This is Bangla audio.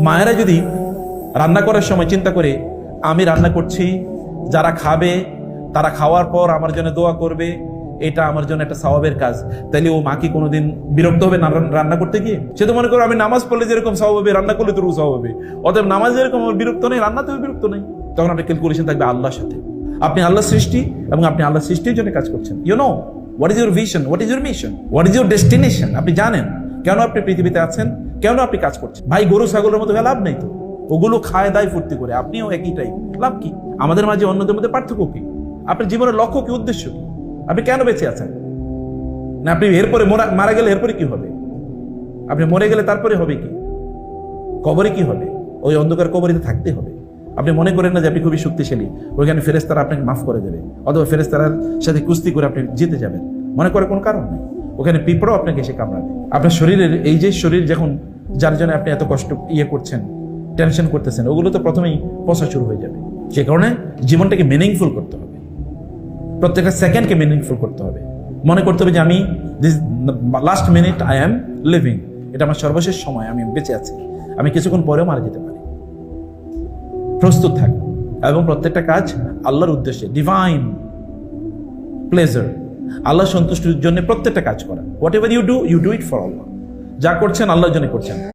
মায়েরা যদি রান্না করার সময় চিন্তা করে আমি রান্না করছি, যারা খাবে তারা খাওয়ার পর আমার জন্য দোয়া করবে, এটা আমার জন্য একটা সওয়াবের কাজ, তাইলে ও মা কি কোনোদিন বিরক্ত হবে না রান্না করতে গিয়ে? সে তো মনে করো আমি নামাজ পড়লে যেরকম সওয়াব হবে, রান্না করলে তো সওয়াব হবে, অতএব নামাজ যেরকম আমার বিরক্ত নেই, রান্নাতেও বিরক্ত নেই। তখন আপনার ক্যালকুলেশন থাকবে আল্লাহর সাথে। আপনি আল্লাহ সৃষ্টি এবং আপনি আল্লাহ সৃষ্টির জন্য কাজ করছেন। You know what is your vision, what is your mission, what is your destination. আপনি জানেন কেন আপনি পৃথিবীতে আছেন, কেন আপনি কাজ করছেন। ভাই গরু ছাগলের মতো লাভ নেই তো, ওগুলো খায় দায় ফুর্তি করে, আপনিও একই টাইপ, লাভ কি? আমাদের মাঝে অন্যদের মধ্যে পার্থক্য কি? আপনার জীবনের লক্ষ্য কি, উদ্দেশ্য কি? আপনি কেন বেঁচে আছেন? না আপনি এরপরে মারা গেলে এরপরে কি হবে? আপনি মরে গেলে তারপরে হবে কি? কবরে কি হবে? ওই অন্ধকার কবরে থাকতে হবে। আপনি মনে করেন না যে আপনি খুবই শক্তিশালী, ওইখানে ফেরেশতারা আপনাকে মাফ করে দেবে, অথবা ফেরেশতারার সাথে কুস্তি করে আপনি জিতে যাবেন, মনে করার কোনো কারণ নেই। ওখানে পিঁপড়াও আপনাকে এসে কামড়াবে। আপনার শরীরের এই যে শরীর যখন, যার জন্য আপনি এত কষ্ট করছেন, টেনশন করতেছেন, ওগুলো তো প্রথমেই পচা শুরু হয়ে যাবে। সে কারণে জীবনটাকে মিনিংফুল করতে হবে, প্রত্যেকটা সেকেন্ডকে মিনিংফুল করতে হবে। মনে করতে হবে যে আমি this last minute I am living, এটা আমার সর্বশেষ সময়, আমি বেঁচে আছি, আমি কিছুক্ষণ পরেও মারা যেতে পারি। প্রস্তুত থাক এবং প্রত্যেকটা কাজ আল্লাহর উদ্দেশ্যে, ডিভাইন প্লেজার, আল্লাহ সন্তুষ্টির জন্য প্রত্যেকটা কাজ করা। Whatever you do it for Allah. যা করছেন আল্লাহর জন্য করছেন।